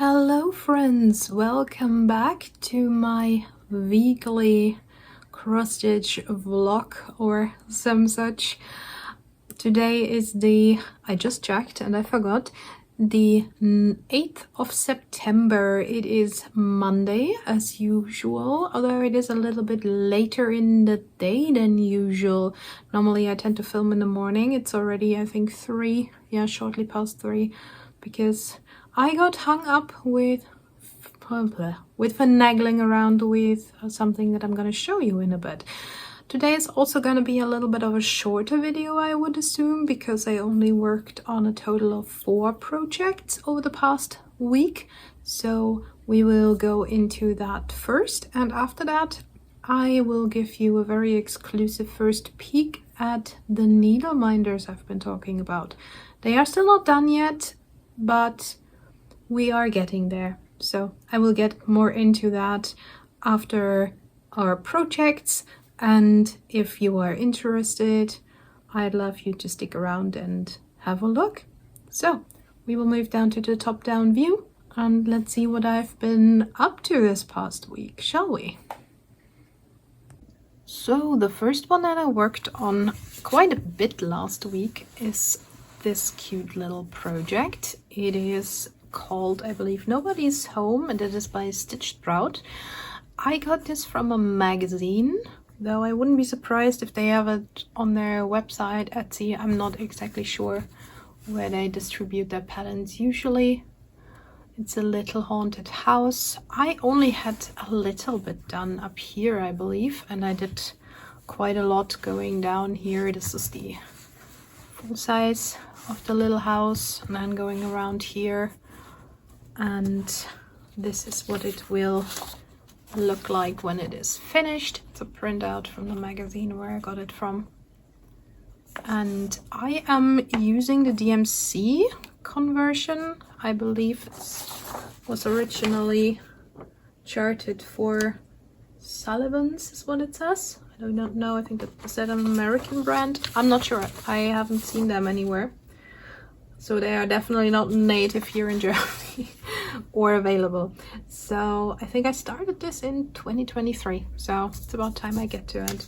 Hello friends, welcome back to my weekly cross-stitch vlog or some such. Today is I just checked and I forgot, the 8th of September. It is Monday as usual, although it is a little bit later in the day than usual. Normally I tend to film in the morning. It's already I think 3, shortly past 3, because I got hung up with finagling around with something that I'm going to show you in a bit. Today is also going to be a little bit of a shorter video, I would assume, because I only worked on a total of 4 projects over the past week. So we will go into that first, and after that I will give you a very exclusive first peek at the Needleminders I've been talking about. They are still not done yet, but we are getting there. So I will get more into that after our projects, and if you are interested, I'd love you to stick around and have a look. So we will move down to the top-down view and let's see what I've been up to this past week, shall we? So the first one that I worked on quite a bit last week is this cute little project. It is called, I believe, Nobody's Home, and it is by Stitch Sprout. I got this from a magazine, though I wouldn't be surprised if they have it on their website, Etsy. I'm not exactly sure where they distribute their patterns usually. It's a little haunted house. I only had a little bit done up here, I believe, and I did quite a lot going down here. This is the full size of the little house, and then going around here, and this is what it will look like when it is finished. It's a printout from the magazine where I got it from, and I am using the DMC conversion. I believe it was originally charted for Sullivan's is what it says. I do not know, I think is that an American brand? I'm not sure, I haven't seen them anywhere. So they are definitely not native here in Germany or available. So I think I started this in 2023. So it's about time I get to it.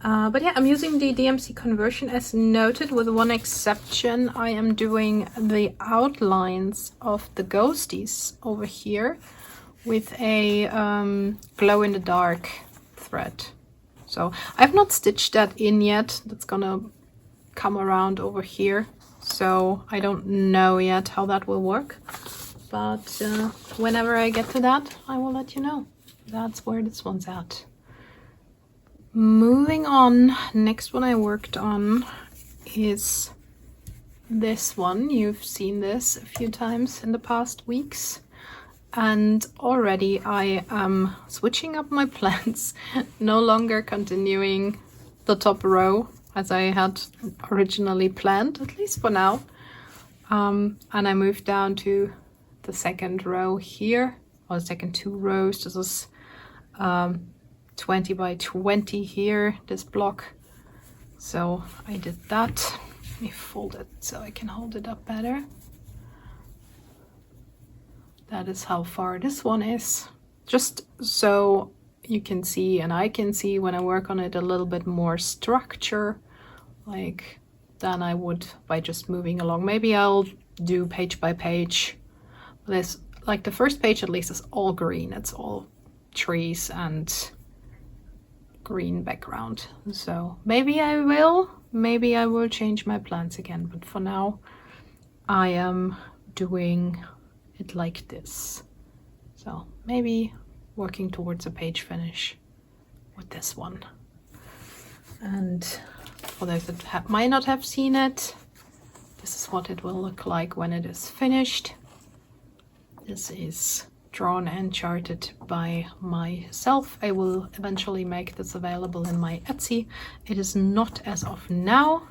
But yeah, I'm using the DMC conversion as noted, with one exception. I am doing the outlines of the ghosties over here with a glow-in-the-dark thread. So I've not stitched that in yet. That's gonna come around over here. So I don't know yet how that will work, but whenever I get to that, I will let you know. That's where this one's at. Moving on, next one I worked on is this one. You've seen this a few times in the past weeks, and already I am switching up my plans, no longer continuing the top row as I had originally planned, at least for now. And I moved down to the second row here, or the second 2 rows. This is 20 by 20 here, this block. So I did that. Let me fold it so I can hold it up better. That is how far this one is. Just so you can see, and I can see when I work on it, a little bit more structure like than I would by just moving along. Maybe I'll do page by page. This, like the first page at least, is all green. It's all trees and green background. So maybe I will change my plans again, but for now I am doing it like this. So maybe working towards a page finish with this one. And for those that might not have seen it, this is what it will look like when it is finished. This is drawn and charted by myself. I will eventually make this available in my Etsy. It is not as of now.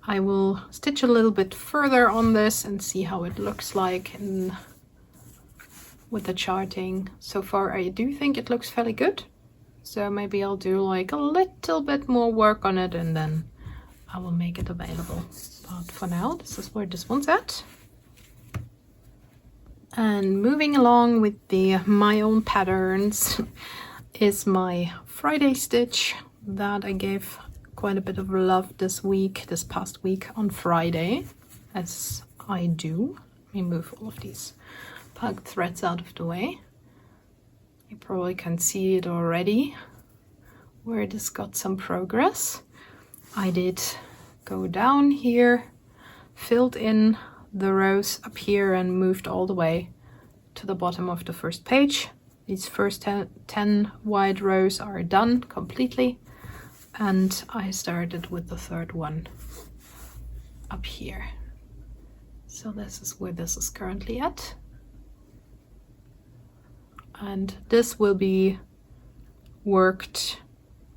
I will stitch a little bit further on this and see how it looks like with the charting. So far I do think it looks fairly good, so maybe I'll do like a little bit more work on it and then I will make it available. But for now, this is where this one's at. And moving along with my own patterns is my Friday stitch that I gave quite a bit of love this past week on Friday, as I do. Let me move all of these pug threads out of the way. You probably can see it already, where it has got some progress. I did go down here, filled in the rows up here and moved all the way to the bottom of the first page. These first 10 wide rows are done completely, and I started with the third one up here. So this is where this is currently at. And this will be worked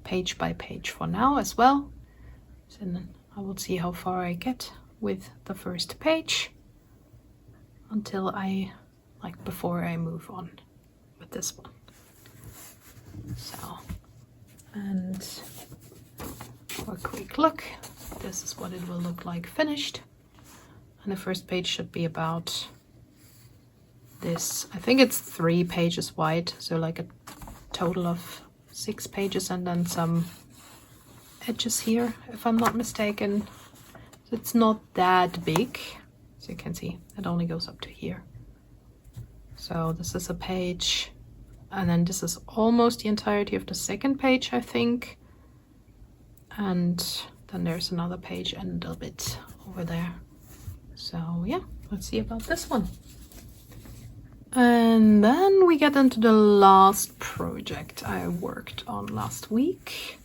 page by page for now as well. So then I will see how far I get with the first page until before I move on with this one. So, and for a quick look, this is what it will look like finished. And the first page should be about this. I think it's 3 pages wide, so like a total of 6 pages, and then some edges here, if I'm not mistaken. So it's not that big, as you can see. It only goes up to here. So this is a page, and then this is almost the entirety of the second page, I think. And then there's another page and a little bit over there. So yeah, let's see about this one. And then we get into the last project I worked on last week.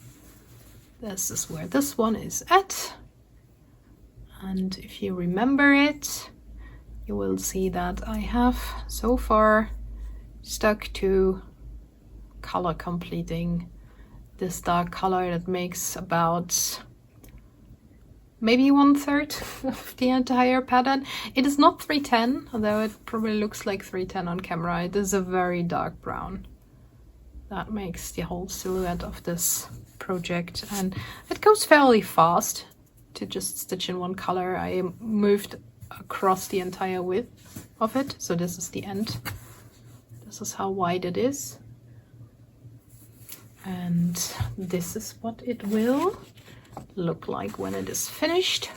This is where this one is at. And if you remember it, you will see that I have so far stuck to color completing this dark color that makes about maybe 1/3 of the entire pattern. It is not 310, although it probably looks like 310 on camera. It is a very dark brown. That makes the whole silhouette of this project, and it goes fairly fast to just stitch in one color. I moved across the entire width of it, so this is the end. This is how wide it is, and this is what it will look like when it is finished.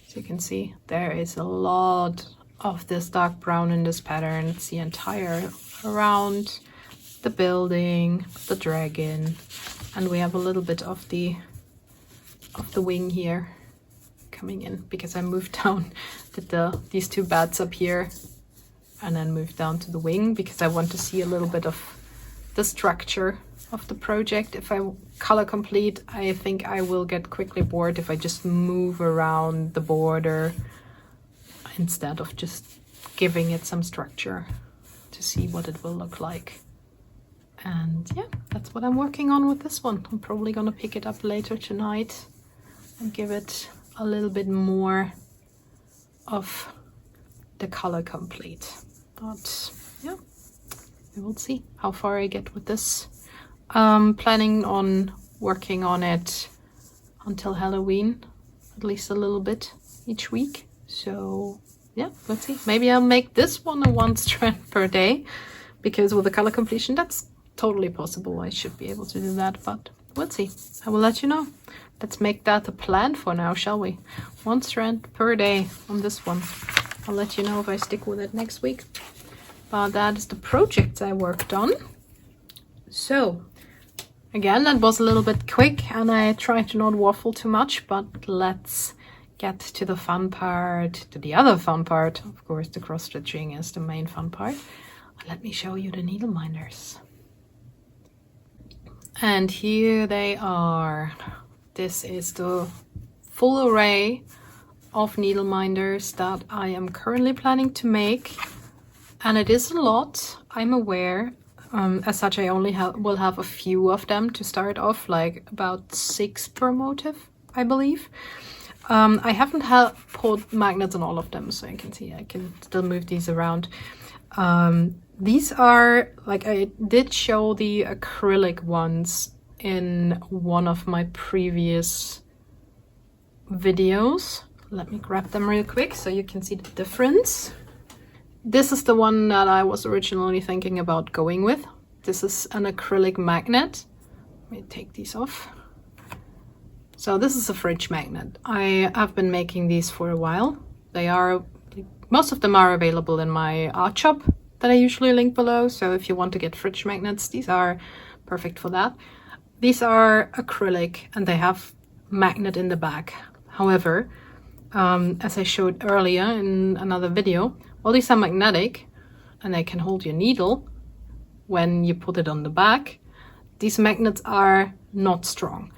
As you can see, there is a lot of this dark brown in this pattern. It's the entire around the building, the dragon, and we have a little bit of the wing here coming in, because I moved down with these 2 bats up here and then moved down to the wing, because I want to see a little bit of the structure of the project. If I color complete, I think I will get quickly bored if I just move around the border instead of just giving it some structure to see what it will look like. And yeah, that's what I'm working on with this one. I'm probably gonna pick it up later tonight and give it a little bit more of the color complete. But yeah, we will see how far I get with this. Planning on working on it until Halloween, at least a little bit each week. So yeah, let's see. Maybe I'll make this one a 1 strand per day, because with the color completion, that's totally possible. I should be able to do that, but we'll see. I will let you know. Let's make that a plan for now, shall we? 1 strand per day on this one. I'll let you know if I stick with it next week. But that is the project I worked on. So again, that was a little bit quick, and I tried to not waffle too much, but let's get to the fun part, to the other fun part. Of course, the cross stitching is the main fun part. Let me show you the Needleminders. And here they are. This is the full array of Needleminders that I am currently planning to make, and it is a lot, I'm aware. As such, I only will have a few of them to start off, like about 6 per motif, I believe. I haven't put magnets on all of them, so you can see I can still move these around. These are, like, I did show the acrylic ones in one of my previous videos. Let me grab them real quick so you can see the difference. this is the one that I was originally thinking about going with. This is an acrylic magnet. Let me take these off. So this is a fridge magnet. I have been making these for a while. Most of them are available in my art shop that I usually link below. So if you want to get fridge magnets, these are perfect for that. These are acrylic and they have magnet in the back. However, as I showed earlier in another video, well, these are magnetic and they can hold your needle when you put it on the back. These magnets are not strong.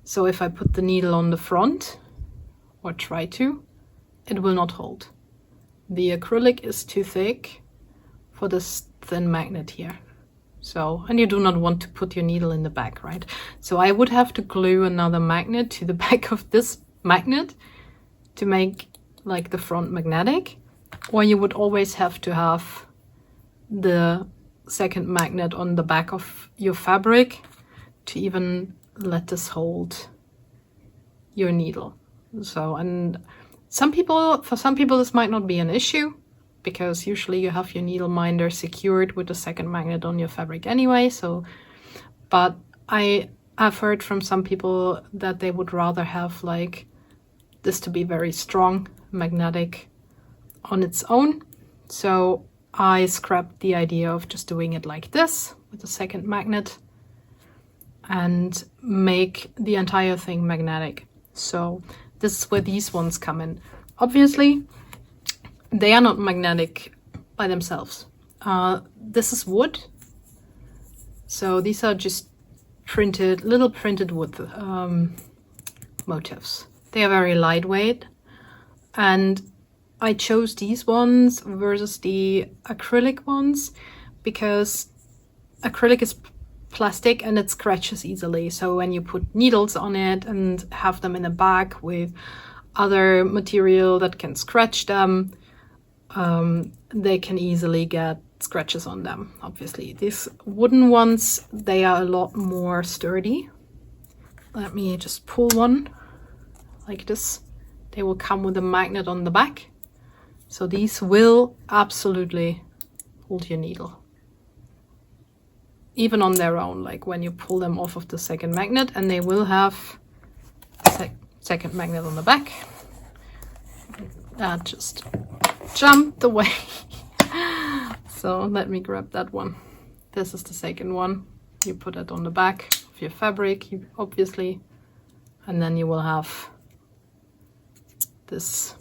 So if I put the needle on the front, or try to, it will not hold. The acrylic is too thick for this thin magnet here. So, and you do not want to put your needle in the back, right? So I would have to glue another magnet to the back of this magnet to make like the front magnetic, or you would always have to have the second magnet on the back of your fabric to even let this hold your needle. So, and for some people this might not be an issue, because usually you have your Needleminder secured with the second magnet on your fabric anyway. So, but I've heard from some people that they would rather have like this to be very strong, magnetic on its own. So I scrapped the idea of just doing it like this with the second magnet and make the entire thing magnetic. So this is where these ones come in. Obviously, they are not magnetic by themselves. This is wood. So these are just little printed wood motifs. They are very lightweight. And I chose these ones versus the acrylic ones because acrylic is plastic and it scratches easily. So when you put needles on it and have them in a bag with other material that can scratch them, they can easily get scratches on them. Obviously, these wooden ones, they are a lot more sturdy. Let me just pull one like this. They will come with a magnet on the back. So these will absolutely hold your needle. Even on their own, like when you pull them off of the second magnet, and they will have a second magnet on the back. That just jumped away. So let me grab that one. This is the second one. You put it on the back of your fabric, obviously, and then you will have these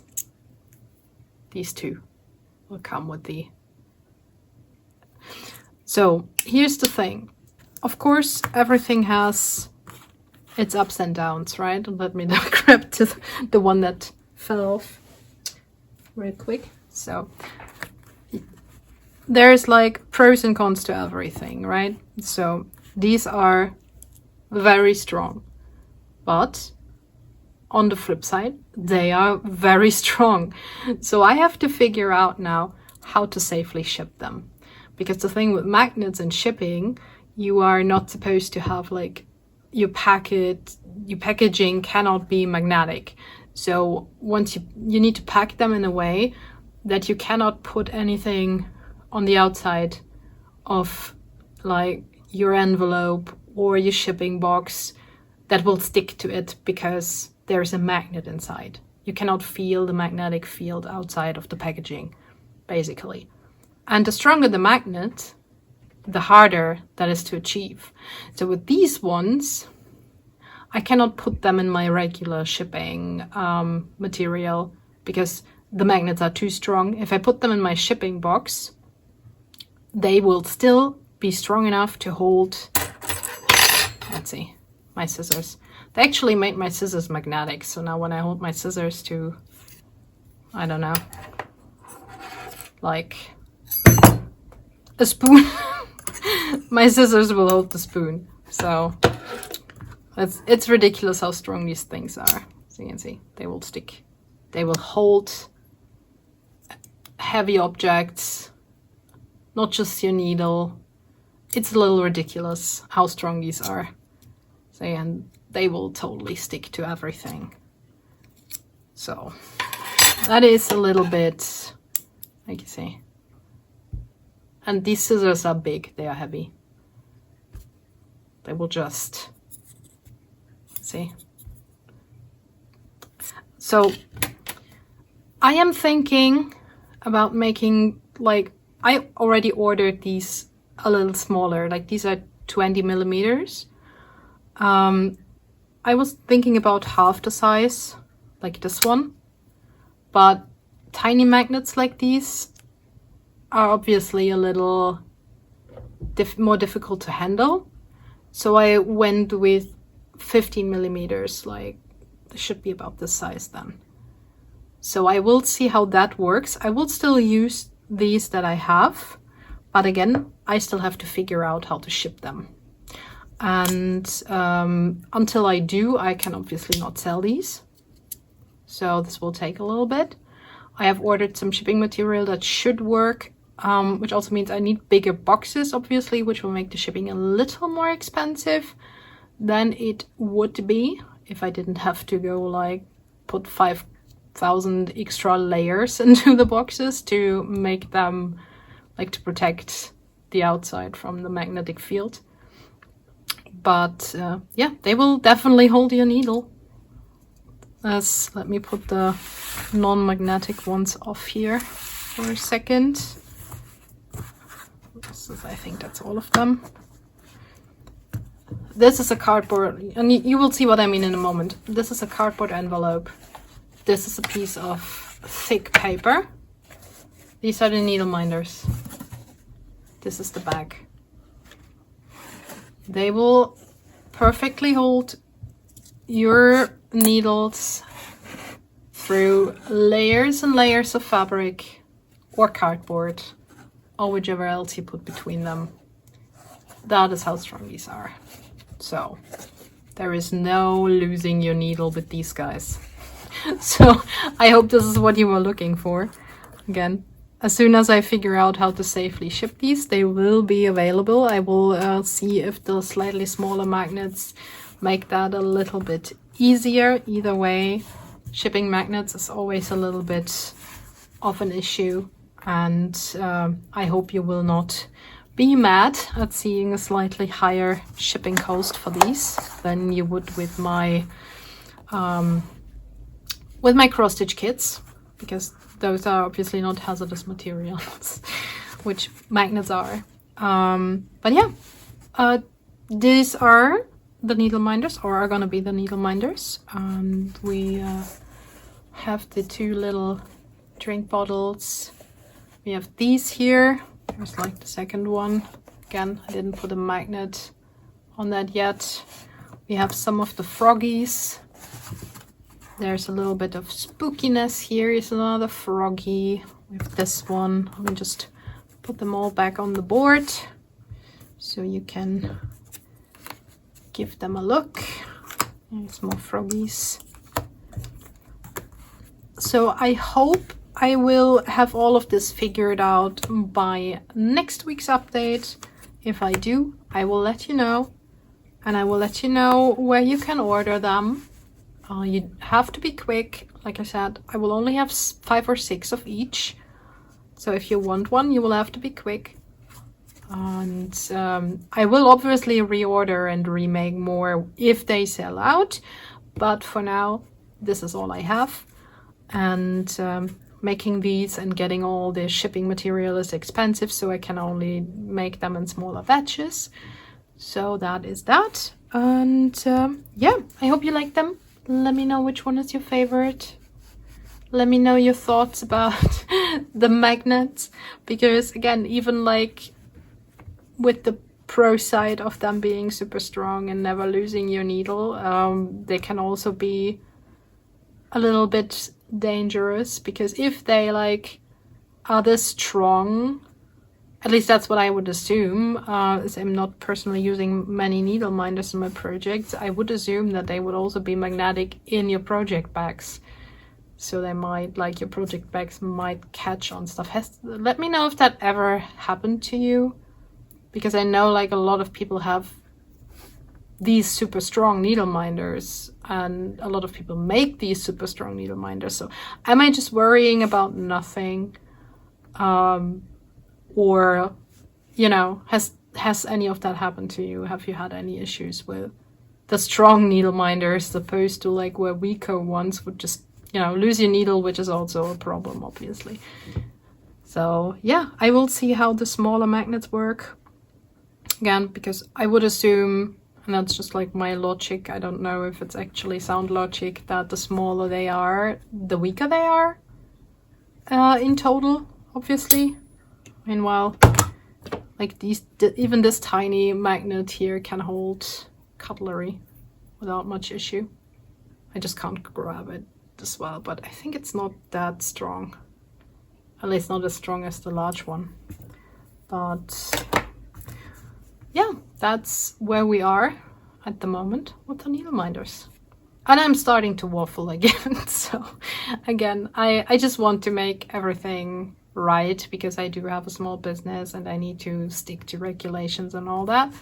two will come with the. So here's the thing. Of course, everything has its ups and downs, right? Let me now grab the one that fell off real quick. So there's like pros and cons to everything, right? So these are very strong, but on the flip side, they are very strong. So I have to figure out now how to safely ship them. Because the thing with magnets and shipping, you are not supposed to have like your packaging cannot be magnetic. So once you need to pack them in a way that you cannot put anything on the outside of like your envelope or your shipping box that will stick to it because there's a magnet inside. You cannot feel the magnetic field outside of the packaging, basically. And the stronger the magnet, the harder that is to achieve. So with these ones, I cannot put them in my regular shipping material because the magnets are too strong. If I put them in my shipping box, they will still be strong enough to hold, let's see, my scissors. They actually made my scissors magnetic. So now when I hold my scissors to, I don't know, like a spoon, my scissors will hold the spoon. So it's ridiculous how strong these things are. So you can see they will stick. They will hold heavy objects, not just your needle. It's a little ridiculous how strong these are. So, and they will totally stick to everything. So that is a little bit, like you say, And these scissors are big, they are heavy. They will just, see. So I am thinking about making, like, I already ordered these a little smaller, like these are 20 millimeters. I was thinking about half the size, like this one, but tiny magnets like these are obviously a little more difficult to handle. So I went with 15 millimeters, like it should be about this size then. So I will see how that works. I will still use these that I have, but again, I still have to figure out how to ship them. And until I do, I can obviously not sell these. So this will take a little bit. I have ordered some shipping material that should work, which also means I need bigger boxes, obviously, which will make the shipping a little more expensive than it would be if I didn't have to go like put 5,000 extra layers into the boxes to make them, like, to protect the outside from the magnetic field. But yeah, they will definitely hold your needle. Let me put the non-magnetic ones off here for a second. I think that's all of them. This is a cardboard, and you will see what I mean in a moment. This is a cardboard envelope. This is a piece of thick paper. These are the Needleminders. This is the bag. They will perfectly hold your needles through layers and layers of fabric or cardboard or whichever else you put between them. That is how strong these are. So there is no losing your needle with these guys. So I hope this is what you were looking for. Again, as soon as I figure out how to safely ship these, they will be available. I will see if the slightly smaller magnets make that a little bit easier. Either way, shipping magnets is always a little bit of an issue, and I hope you will not be mad at seeing a slightly higher shipping cost for these than you would with my cross-stitch kits, because those are obviously not hazardous materials, which magnets are. But yeah, these are the Needleminders, or are gonna be the Needleminders. And we have the two little drink bottles. We have these here. There's like the second one. Again, I didn't put a magnet on that yet. We have some of the froggies. There's a little bit of spookiness. Here is another froggy with this one. Let me just put them all back on the board so you can give them a look. There's more froggies. So I hope I will have all of this figured out by next week's update. If I do, I will let you know, and I will let you know where you can order them. You have to be quick. Like I said, I will only have 5 or 6 of each. So if you want one, you will have to be quick. And I will obviously reorder and remake more if they sell out. But for now, this is all I have. And making these and getting all the shipping material is expensive, so I can only make them in smaller batches. So that is that. And yeah, I hope you like them. Let me know which one is your favorite. Let me know your thoughts about the magnets, because again, even like with the pro side of them being super strong and never losing your needle, they can also be a little bit dangerous, because if they like are this strong, at least that's what I would assume, as I'm not personally using many Needleminders in my projects, I would assume that they would also be magnetic in your project bags. So they might, like, your project bags might catch on stuff. Let me know if that ever happened to you, because I know like a lot of people have these super strong Needleminders, and a lot of people make these super strong Needleminders. So am I just worrying about nothing? Or you know, has any of that happened to you? Have you had any issues with the strong needle minders opposed to like where weaker ones would just, you know, lose your needle, which is also a problem, obviously. So yeah, I will see how the smaller magnets work. Again, because I would assume, and that's just like my logic, I don't know if it's actually sound logic, that the smaller they are, the weaker they are in total, obviously. Meanwhile, like even this tiny magnet here can hold cutlery without much issue. I just can't grab it as well, but I think it's not that strong. At least not as strong as the large one. But yeah, that's where we are at the moment with the Needleminders. And I'm starting to waffle again. So again, I just want to make everything right because I do have a small business and I need to stick to regulations and all that.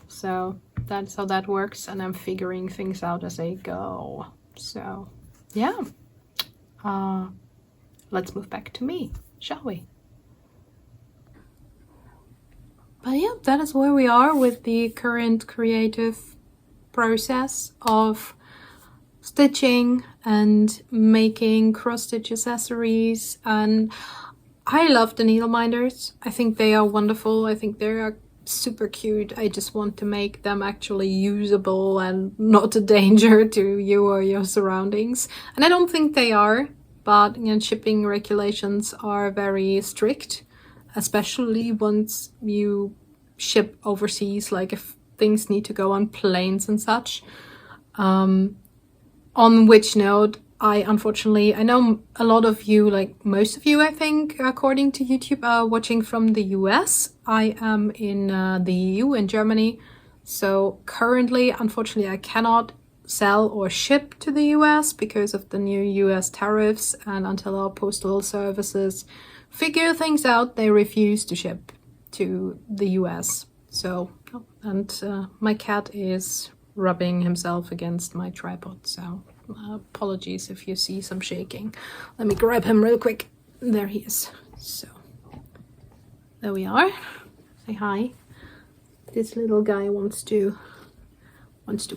So that's how that works, and I'm figuring things out as I go. So yeah, let's move back to me, shall we? But yeah, that is where we are with the current creative process of stitching and making cross-stitch accessories. And I love the Needleminders. I think they are wonderful. I think they are super cute. I just want to make them actually usable and not a danger to you or your surroundings. And I don't think they are, but you know, shipping regulations are very strict, especially once you ship overseas, like if things need to go on planes and such. On which note, I know a lot of you, like most of you, I think, according to YouTube, are watching from the US. I am in the EU, in Germany. So currently, unfortunately, I cannot sell or ship to the US because of the new US tariffs. And until our postal services figure things out, they refuse to ship to the US. So, and my cat is rubbing himself against my tripod, so apologies if you see some shaking. Let me grab him real quick. There he is. So there we are. Say hi. This little guy wants to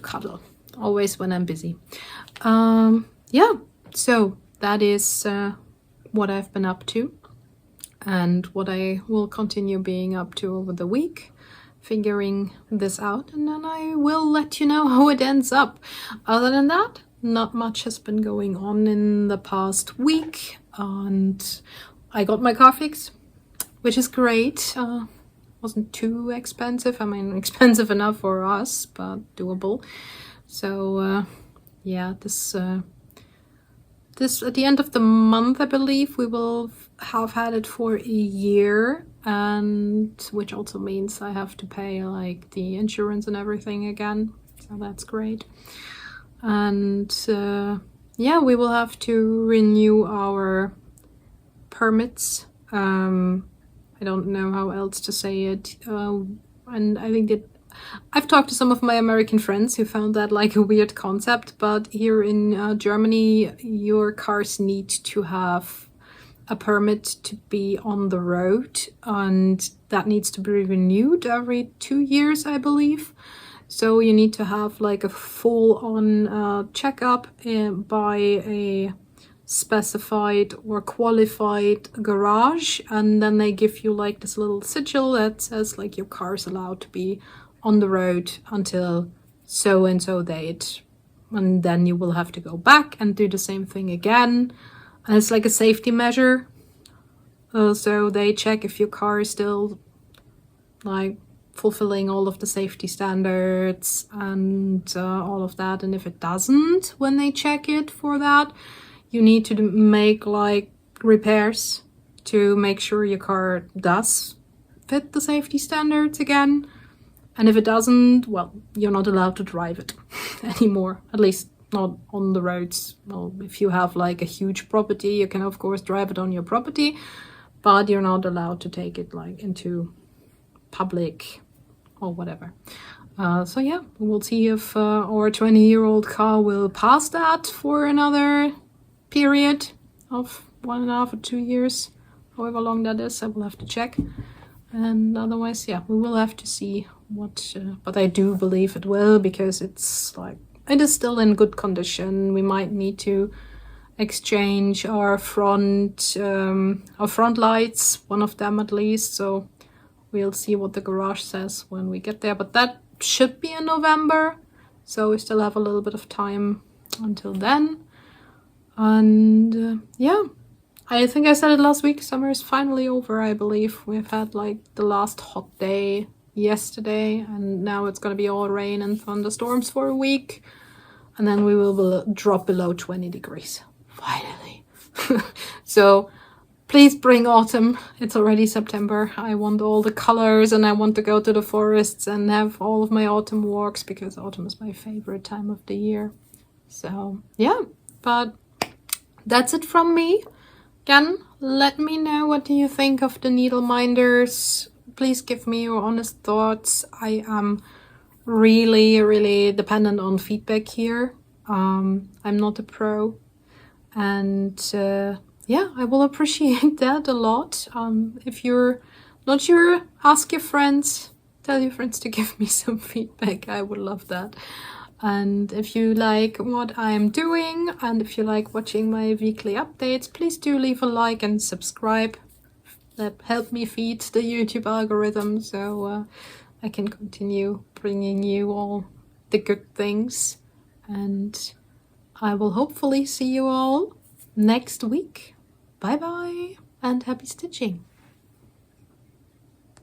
cuddle, always when I'm busy. Yeah, so that is what I've been up to and what I will continue being up to over the week, figuring this out, and then I will let you know how it ends up. Other than that, not much has been going on in the past week, and I got my car fixed, which is great. Wasn't too expensive. I mean, expensive enough for us, but doable. So yeah, this at the end of the month, I believe, we will have had it for a year, and which also means I have to pay like the insurance and everything again, so that's great. And yeah, we will have to renew our permits. I don't know how else to say it, and I think that I've talked to some of my American friends who found that like a weird concept, but here in Germany, your cars need to have a permit to be on the road, and that needs to be renewed every 2 years, I believe. So you need to have like a full-on checkup by a specified or qualified garage, and then they give you like this little sigil that says like your car is allowed to be on the road until so and so date, and then you will have to go back and do the same thing again. And it's like a safety measure. So they check if your car is still like fulfilling all of the safety standards and all of that. And if it doesn't, when they check it for that, you need to make like repairs to make sure your car does fit the safety standards again. And if it doesn't, well, you're not allowed to drive it anymore, at least not on the roads. Well, if you have like a huge property, you can of course drive it on your property, but you're not allowed to take it like into public or whatever. So yeah, we'll see if our 20-year-old car will pass that for another period of 1.5 or 2 years, however long that is. I will have to check. And otherwise, yeah, we will have to see what, but I do believe it will, because it's like, it is still in good condition. We might need to exchange our front lights, one of them at least, so we'll see what the garage says when we get there, but that should be in November, so we still have a little bit of time until then. And yeah, I think I said it last week, summer is finally over, I believe. We've had like the last hot day yesterday, and now it's gonna be all rain and thunderstorms for a week, and then we will drop below 20 degrees. Finally. So please bring autumn. It's already September. I want all the colors, and I want to go to the forests and have all of my autumn walks, because autumn is my favorite time of the year. So yeah, but that's it from me. Again, let me know, what do you think of the Needleminders? Please give me your honest thoughts. I am really dependent on feedback here. I'm not a pro, and yeah, I will appreciate that a lot. If you're not sure, ask your friends, tell your friends to give me some feedback. I would love that. And if you like what I'm doing, and if you like watching my weekly updates, please do leave a like and subscribe. That help me feed the YouTube algorithm, so I can continue bringing you all the good things. And I will hopefully see you all next week. Bye bye and happy stitching.